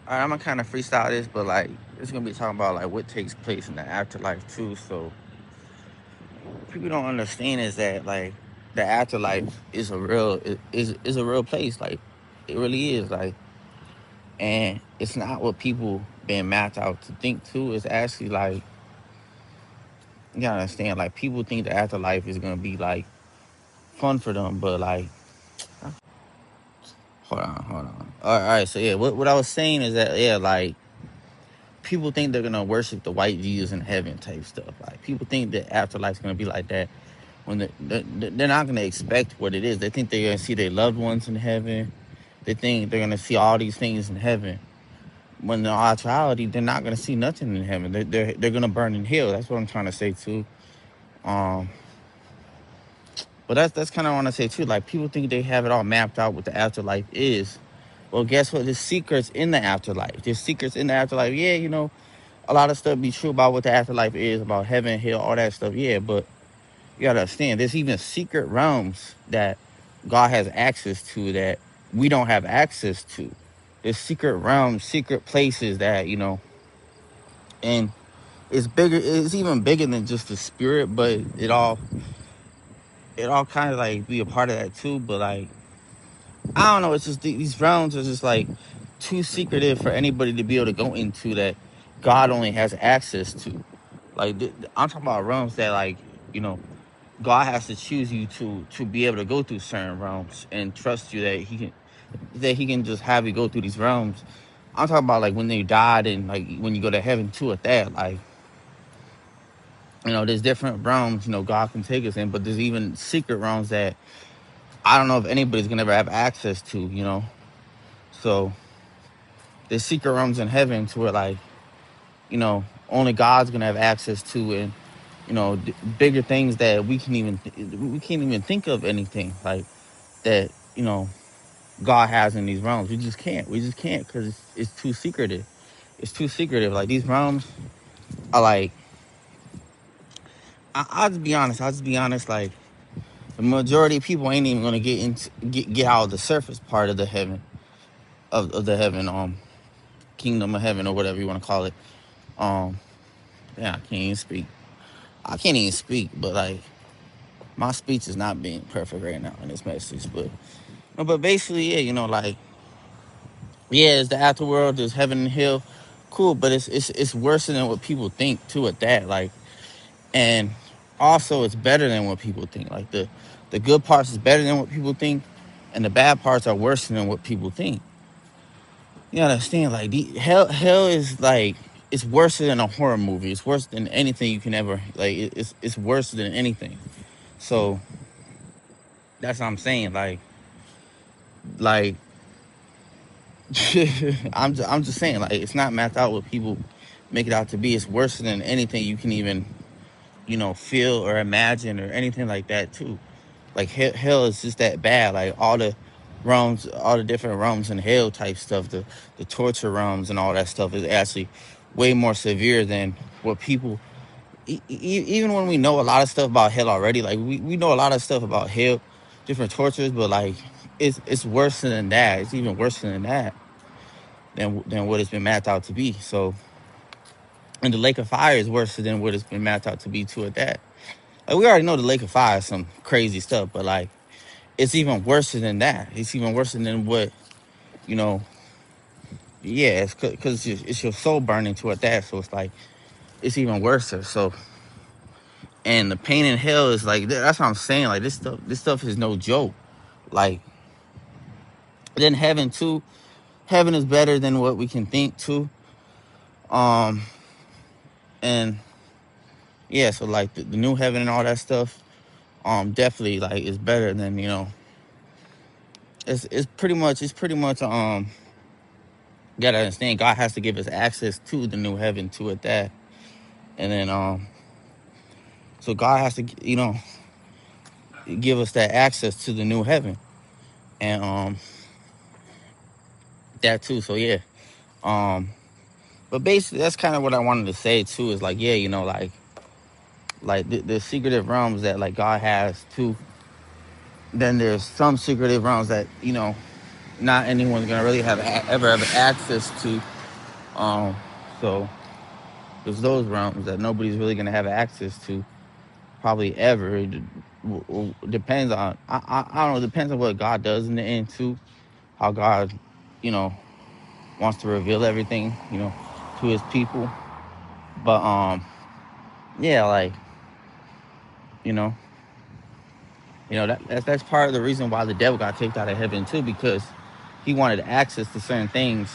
All right, I'm gonna kind of freestyle this, but like it's gonna be talking about like what takes place in the afterlife too. So people don't understand is that like the afterlife is a real is a real place. Like it really is. Like, and it's not what people been mapped out to think too. It's actually like you gotta understand. Like people think the afterlife is gonna be like fun for them, but like hold on. All right. So yeah, what I was saying is that yeah, like people think they're gonna worship the white Jesus in heaven type stuff. Like people think that afterlife's gonna be like that when they're not gonna expect what it is. They think they're gonna see their loved ones in heaven. They think they're gonna see all these things in heaven. When in actuality, they're not gonna see nothing in heaven. They're gonna burn in hell. That's what I'm trying to say too. Um, but that's kind of what I want to say too. Like people think they have it all mapped out what the afterlife is. Well, guess what? There's secrets in the afterlife. There's secrets in the afterlife. Yeah, a lot of stuff be true about what the afterlife is, about heaven, hell, all that stuff. Yeah, but you gotta understand, there's even secret realms that God has access to that we don't have access to. There's secret realms, secret places that and it's bigger. It's even bigger than just the spirit, but it all kind of like be a part of that too. But like I don't know, it's just these realms are just like too secretive for anybody to be able to go into that God only has access to. Like I'm talking about realms that like you know God has to choose you to be able to go through certain realms and trust you that he can just have you go through these realms. I'm talking about like when they died and like when you go to heaven too at that. Like, there's different realms, God can take us in, but there's even secret realms that I don't know if anybody's gonna ever have access to. So there's secret realms in heaven to where like, only God's gonna have access to and bigger things that we can't even think of anything like that God has in these realms. We just can't because it's too secretive. It's too secretive. Like these realms are like I'll just be honest. Like the majority of people ain't even gonna get out of the surface part of the heaven of the heaven kingdom of heaven or whatever you want to call it. Um yeah, I can't even speak, but like my speech is not being perfect right now in this message, but no, but basically, yeah, like, yeah, it's the afterworld, there's heaven and hell, cool, but it's worse than what people think too. At that, like, and also it's better than what people think. Like the good parts is better than what people think, and the bad parts are worse than what people think. You understand? Like hell is like it's worse than a horror movie. It's worse than anything you can ever like. It's worse than anything. So that's what I'm saying. Like I'm just saying, like, it's not mapped out what people make it out to be. It's worse than anything you can even, feel or imagine or anything like that too. Like hell is just that bad. Like all the different realms and hell type stuff, the torture realms and all that stuff is actually way more severe than what people. Even when we know a lot of stuff about hell already, like we know a lot of stuff about hell, different tortures, but like it's worse than that. It's even worse than that than what it's been mapped out to be. So, and the lake of fire is worse than what it's been mapped out to be too. At that, like we already know the lake of fire is some crazy stuff, but like it's even worse than that. It's even worse than what you know. Yeah, it's because it's your soul burning to at that. So it's like it's even worse. So, and the pain in hell is like that's what I'm saying. Like this stuff is no joke. Like then heaven too. Heaven is better than what we can think too. Um, and yeah, so like the new heaven and all that stuff, definitely like is better than it's pretty much you gotta understand God has to give us access to the new heaven too at that, and then so God has to give us that access to the new heaven and that too. So yeah, um, but basically that's kind of what I wanted to say too. Is like, yeah, like the secretive realms that like God has too. Then there's some secretive realms that not anyone's gonna really ever have access to. Um, so there's those realms that nobody's really gonna have access to, probably ever. Depends on I don't know. Depends on what God does in the end too. How God, you know, wants to reveal everything, to His people. But yeah, like you know, that's part of the reason why the devil got kicked out of heaven too, because he wanted access to certain things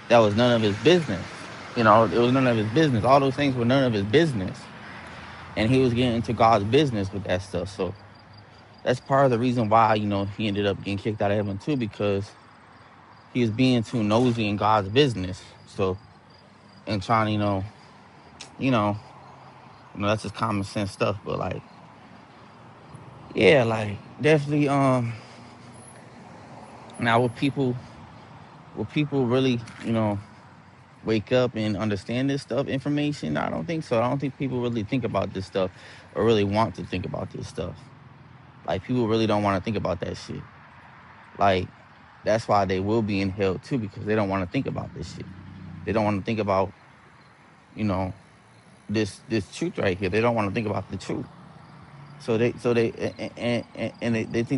that was none of his business. It was none of his business. All those things were none of his business, and he was getting into God's business with that stuff. So that's part of the reason why he ended up getting kicked out of heaven too, because he was being too nosy in God's business. So and trying to you know that's just common sense stuff. But like, yeah, like definitely now will people really wake up and understand this stuff information? I don't think so. I don't think people really think about this stuff or really want to think about this stuff. Like, people really don't want to think about that shit. Like, that's why they will be in hell too, because they don't want to think about this shit. They don't want to think about you know this truth right here. They don't want to think about the truth. So they think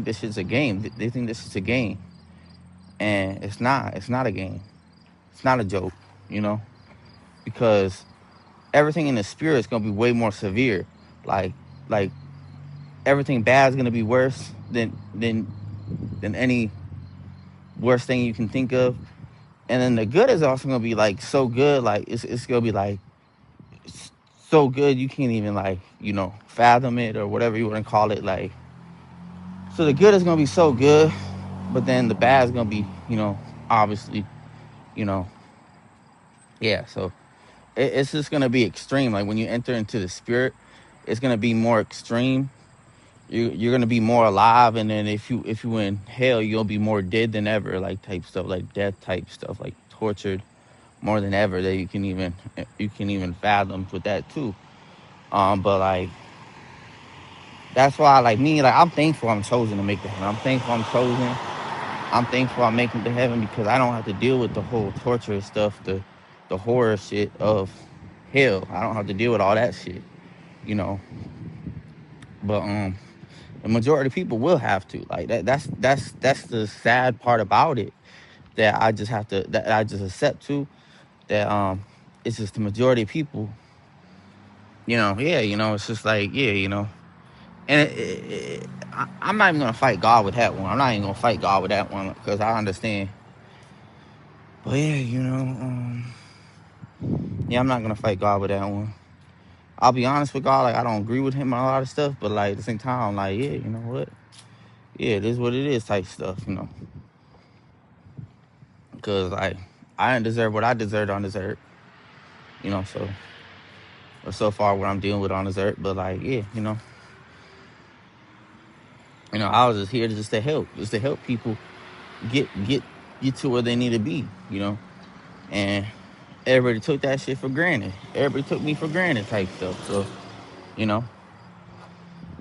this shit's a game. They think this is a game, and it's not. It's not a game. It's not a joke. You know, because everything in the spirit is gonna be way more severe. Like like everything bad is gonna be worse than any worst thing you can think of. And then the good is also gonna be like so good, like it's gonna be like so good you can't even like fathom it or whatever you want to call it. Like, so the good is gonna be so good, but then the bad is gonna be obviously you know yeah. So it's just gonna be extreme. Like, when you enter into the spirit, it's gonna be more extreme. You're gonna be more alive, and then if you in hell, you'll be more dead than ever, like type stuff, like death type stuff, like tortured more than ever, that you can even fathom with that too. But like, that's why, like me, like I'm thankful I'm chosen to make the heaven. I'm thankful I'm chosen. I'm thankful I'm making the heaven, because I don't have to deal with the whole torture stuff, the horror shit of hell. I don't have to deal with all that shit, you know. But the majority of people will have to. Like, that's the sad part about it, that I just accept too, that it's just the majority of people, yeah, it's just like, yeah, and I'm not even gonna fight God with that one. I'm not even gonna fight God with that one, because I understand. But yeah, yeah, I'm not gonna fight God with that one. I'll be honest with God, like I don't agree with him on a lot of stuff, but like at the same time, I'm like, yeah, you know what? Yeah, it is what it is type stuff. Because I didn't deserve what I deserved on this earth, so or so far what I'm dealing with on this earth. But like, yeah, I was just here just to help people get to where they need to be, and everybody took that shit for granted. Everybody took me for granted type stuff. So, you know,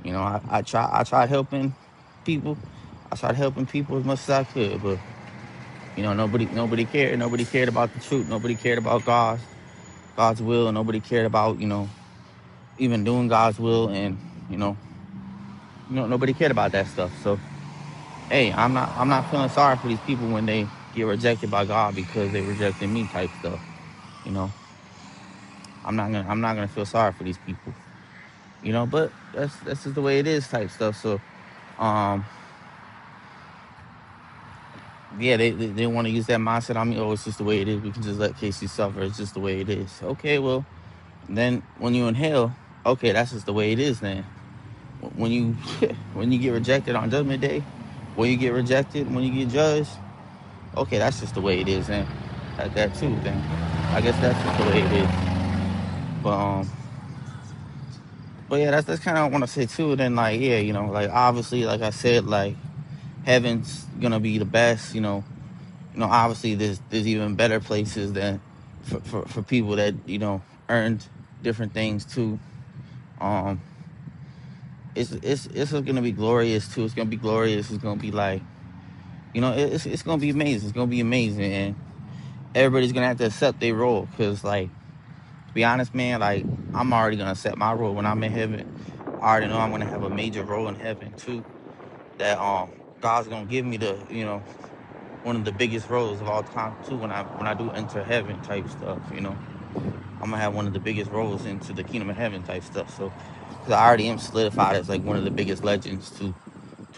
I tried helping people. I tried helping people as much as I could, but nobody cared. Nobody cared about the truth. Nobody cared about God's will. Nobody cared about even doing God's will, and you know, nobody cared about that stuff. So, hey, I'm not feeling sorry for these people when they get rejected by God because they rejected me type stuff. You know, I'm not gonna feel sorry for these people. But that's just the way it is type stuff. So, um, yeah, they want to use that mindset on me. Oh, it's just the way it is. We can just let Casey suffer. It's just the way it is. Okay, well, then when you in hell, okay, that's just the way it is. Then when you when you get rejected on Judgment Day, when you get rejected, when you get judged, okay, that's just the way it is. Then that too. Then I guess that's just the way it is. But but yeah, that's kind of what I want to say too. Then like, yeah, like obviously, like I said, like heaven's gonna be the best. Obviously there's even better places than for people that earned different things too. Um, it's gonna be glorious too. It's gonna be glorious. It's gonna be like it's gonna be amazing. It's gonna be amazing, everybody's gonna have to accept their role. Cause like, to be honest, man, like I'm already gonna accept my role when I'm in heaven. I already know I'm gonna have a major role in heaven too. That God's gonna give me the, one of the biggest roles of all time too when I do enter heaven type stuff. I'm gonna have one of the biggest roles into the kingdom of heaven type stuff. So, because I already am solidified as like one of the biggest legends to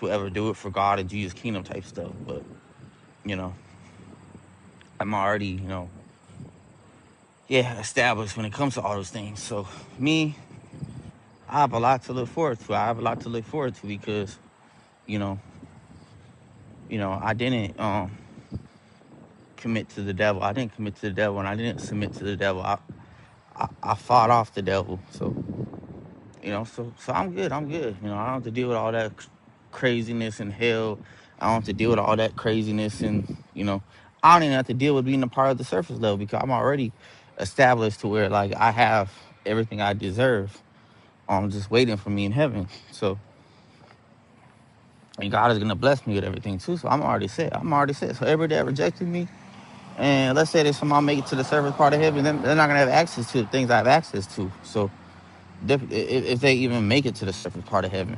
ever do it for God and Jesus kingdom type stuff. But you know, I'm already yeah, established when it comes to all those things. So me, I have a lot to look forward to. I have a lot to look forward to because you know, I didn't commit to the devil. I didn't commit to the devil, and I didn't submit to the devil. I fought off the devil. So so I'm good. I'm good. I don't have to deal with all that craziness and hell. I don't have to deal with all that craziness and I don't even have to deal with being a part of the surface level because I'm already established to where like I have everything I deserve. Just waiting for me in heaven. So and God is gonna bless me with everything too. So I'm already set. I'm already set. So everybody that rejected me, and let's say that somehow make it to the surface part of heaven, then they're not gonna have access to the things I have access to. So if they even make it to the surface part of heaven,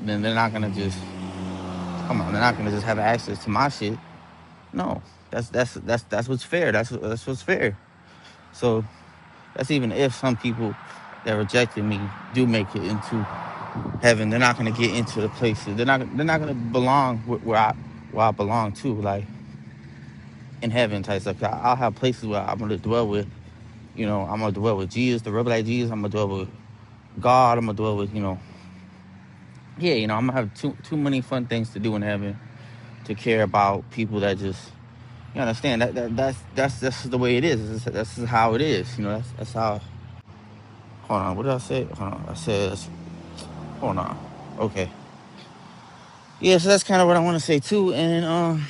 then they're not gonna just come on. They're not gonna just have access to my shit. No, that's what's fair. That's what's fair. So that's even if some people that rejected me do make it into heaven, they're not gonna get into the places. They're not gonna belong where I belong to, like in heaven type stuff. I'll have places where I'm gonna dwell with. I'm gonna dwell with Jesus, the rebel like Jesus. I'm gonna dwell with God. I'm gonna dwell with yeah. I'm gonna have too many fun things to do in heaven to care about people that just you understand that's the way it is. That's how it is. That's how. Hold on, what did I say? Hold on, I said. Hold on. Okay. Yeah, so that's kind of what I want to say too. And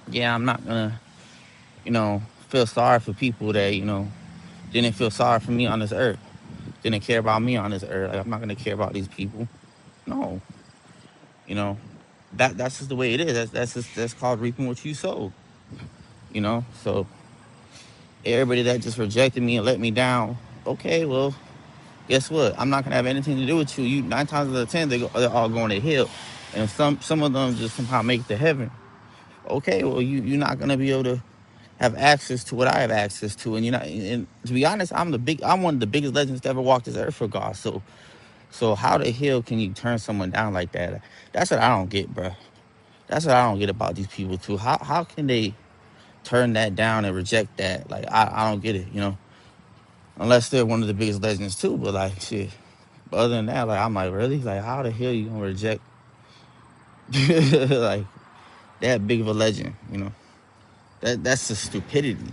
yeah, I'm not gonna feel sorry for people that didn't feel sorry for me on this earth, didn't care about me on this earth. Like I'm not gonna care about these people. No, you know that's just the way it is. That's called reaping what you sow. So everybody that just rejected me and let me down. Okay, well, guess what? I'm not gonna have anything to do with you. You 9 times out of 10, they're all going to hell, and some of them just somehow make it to heaven. Okay, well, you're not gonna be able to have access to what I have access to, and and to be honest, I'm one of the biggest legends to ever walk this earth for God. So how the hell can you turn someone down like that? That's what I don't get, bro. That's what I don't get about these people too. How can they turn that down and reject that? Like I don't get it. Unless they're one of the biggest legends too. But like shit. But other than that, like I'm like really like how the hell you gonna reject like that big of a legend? That's just stupidity.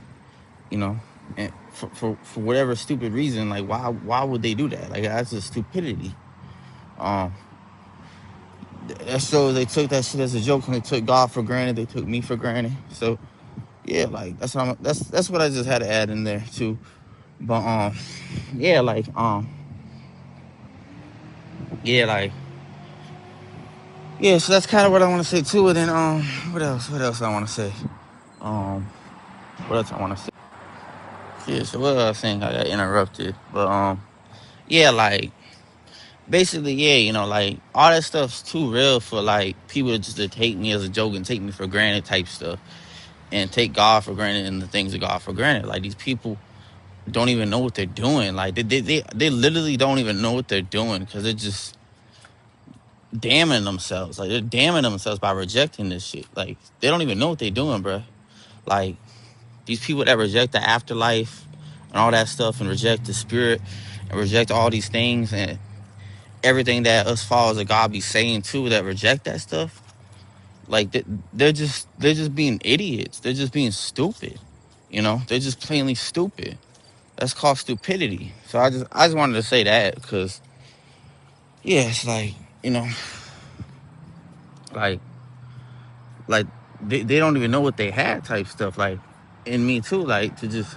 You know, and for whatever stupid reason, like why would they do that? Like that's just stupidity. Um, so they took that shit as a joke and they took God for granted. They took me for granted. So yeah, like that's what I just had to add in there too. But yeah, like yeah. So that's kind of what I want to say too. And then what else? What else I want to say? Um, what else I want to say? Yeah. So what was I saying? I got interrupted. But yeah, like basically, yeah, like all that stuff's too real for like people just to take me as a joke and take me for granted type stuff and take God for granted and the things of God for granted. Like these people don't even know what they're doing. Like they literally don't even know what they're doing because they're just damning themselves. Like they're damning themselves by rejecting this shit. Like they don't even know what they're doing, bro. Like these people that reject the afterlife and all that stuff and reject the spirit and reject all these things and everything that us followers of God be saying too that reject that stuff. Like they're just being idiots. They're just being stupid. They're just plainly stupid. That's called stupidity. So I just wanted to say that because yeah, it's like like like they don't even know what they had type stuff like in me too. Like to just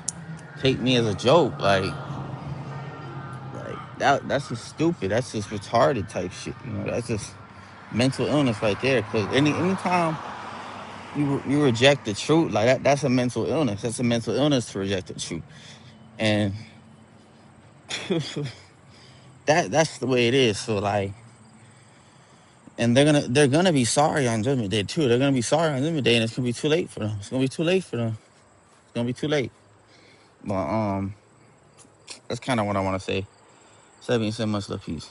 take me as a joke. Like that's just stupid. That's just retarded type shit. That's just mental illness right there. Because anytime you reject the truth. Like that's a mental illness. That's a mental illness to reject the truth. And that's the way it is. So like, and they're gonna be sorry on Judgment Day too. They're gonna be sorry on Judgment Day, and it's gonna be too late for them. It's gonna be too late for them. It's gonna be too late. But that's kind of what I want to say. 77 much love, peace.